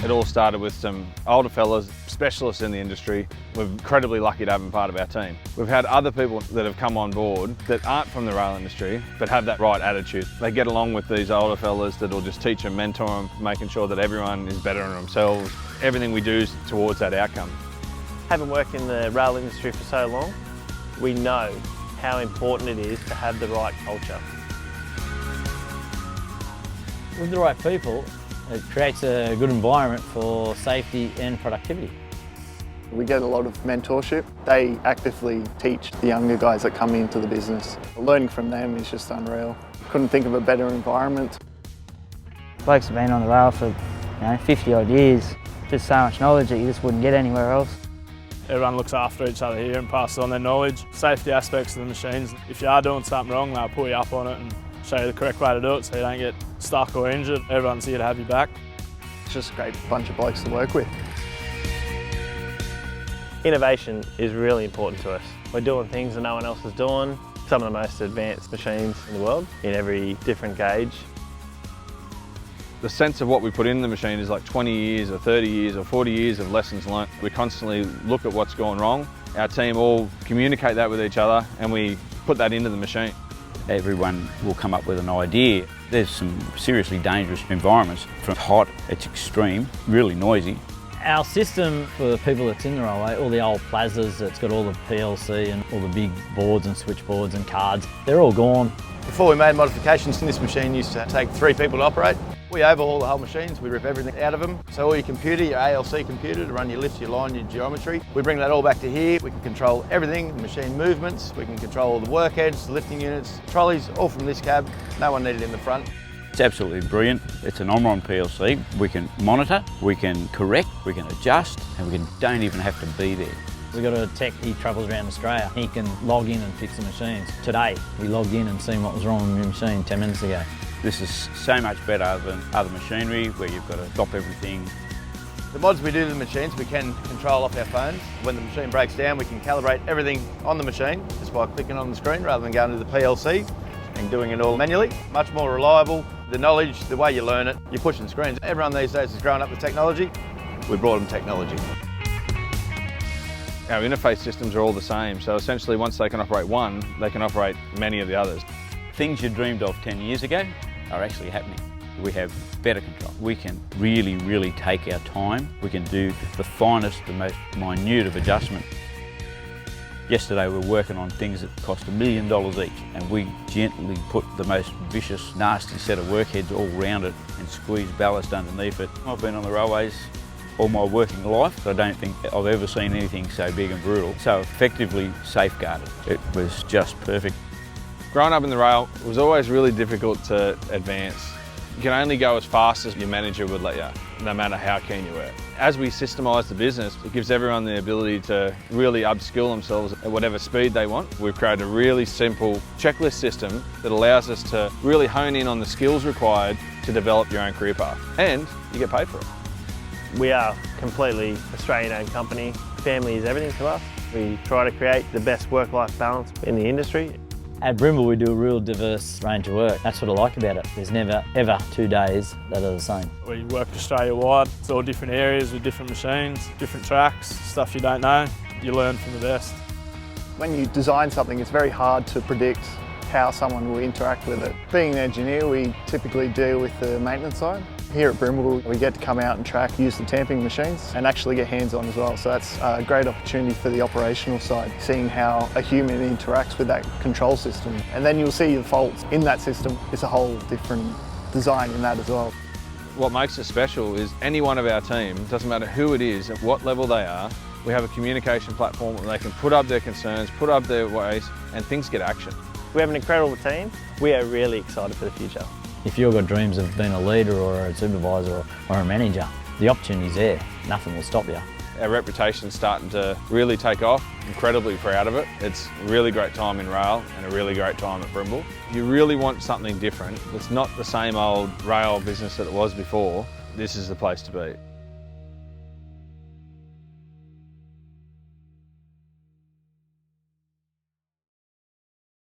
It all started with some older fellas, specialists in the industry. We're incredibly lucky to have them part of our team. We've had other people that have come on board that aren't from the rail industry, but have that right attitude. They get along with these older fellas that'll just teach them, mentor them, making sure that everyone is better than themselves. Everything we do is towards that outcome. Having worked in the rail industry for so long, we know how important it is to have the right culture. With the right people, it creates a good environment for safety and productivity. We get a lot of mentorship. They actively teach the younger guys that come into the business. Learning from them is just unreal. Couldn't think of a better environment. Blokes have been on the rail for 50 odd years. Just so much knowledge that you just wouldn't get anywhere else. Everyone looks after each other here and passes on their knowledge. Safety aspects of the machines. If you are doing something wrong, they'll pull you up on it and show you the correct way to do it so you don't get stuck or injured. Everyone's here to have you back. It's just a great bunch of blokes to work with. Innovation is really important to us. We're doing things that no one else is doing. Some of the most advanced machines in the world in every different gauge. The sense of what we put in the machine is like 20 years or 30 years or 40 years of lessons learnt. We constantly look at what's going wrong. Our team all communicate that with each other and we put that into the machine. Everyone will come up with an idea. There's some seriously dangerous environments. From hot, it's extreme, really noisy. Our system for the people that's in the railway, all the old plazas that's got all the PLC and all the big boards and switchboards and cards, they're all gone. Before we made modifications, this machine used to take 3 people to operate. We overhaul the whole machines, we rip everything out of them. So all your computer, your ALC computer to run your lift, your line, your geometry, we bring that all back to here. We can control everything, machine movements, we can control all the workheads, the lifting units, trolleys, all from this cab. No one needed in the front. It's absolutely brilliant. It's an Omron PLC. We can monitor, we can correct, we can adjust, and we don't even have to be there. We've got a tech, he travels around Australia. He can log in and fix the machines. Today, we logged in and seen what was wrong with the machine 10 minutes ago. This is so much better than other machinery where you've got to stop everything. The mods we do to the machines, we can control off our phones. When the machine breaks down, we can calibrate everything on the machine just by clicking on the screen rather than going to the PLC and doing it all manually. Much more reliable. The knowledge, the way you learn it, you're pushing screens. Everyone these days is growing up with technology. We brought them technology. Our interface systems are all the same, so essentially once they can operate one, they can operate many of the others. Things you dreamed of 10 years ago are actually happening. We have better control. We can really take our time. We can do the finest, the most minute of adjustment. Yesterday we were working on things that cost $1 million each, and we gently put the most vicious, nasty set of workheads all round it and squeezed ballast underneath it. I've been on the railways all my working life, so I don't think I've ever seen anything so big and brutal, so effectively safeguarded. It was just perfect. Growing up in the rail, it was always really difficult to advance. You can only go as fast as your manager would let you, no matter how keen you were. As we systemise the business, it gives everyone the ability to really upskill themselves at whatever speed they want. We've created a really simple checklist system that allows us to really hone in on the skills required to develop your own career path, and you get paid for it. We are completely Australian-owned company. Family is everything to us. We try to create the best work-life balance in the industry. At Brimble, we do a real diverse range of work. That's what I like about it. There's never, ever 2 days that are the same. We work Australia-wide. It's all different areas with different machines, different tracks, stuff you don't know. You learn from the best. When you design something, it's very hard to predict how someone will interact with it. Being an engineer, we typically deal with the maintenance side. Here at Brimble, we get to come out and track, use the tamping machines and actually get hands-on as well. So that's a great opportunity for the operational side, seeing how a human interacts with that control system. And then you'll see the faults in that system. It's a whole different design in that as well. What makes us special is any one of our team, doesn't matter who it is, at what level they are, we have a communication platform where they can put up their concerns, put up their ways, and things get action. We have an incredible team. We are really excited for the future. If you've got dreams of being a leader or a supervisor or a manager, the opportunity's there. Nothing will stop you. Our reputation's starting to really take off. Incredibly proud of it. It's a really great time in rail and a really great time at Brimble. If you really want something different, it's not the same old rail business that it was before, this is the place to be.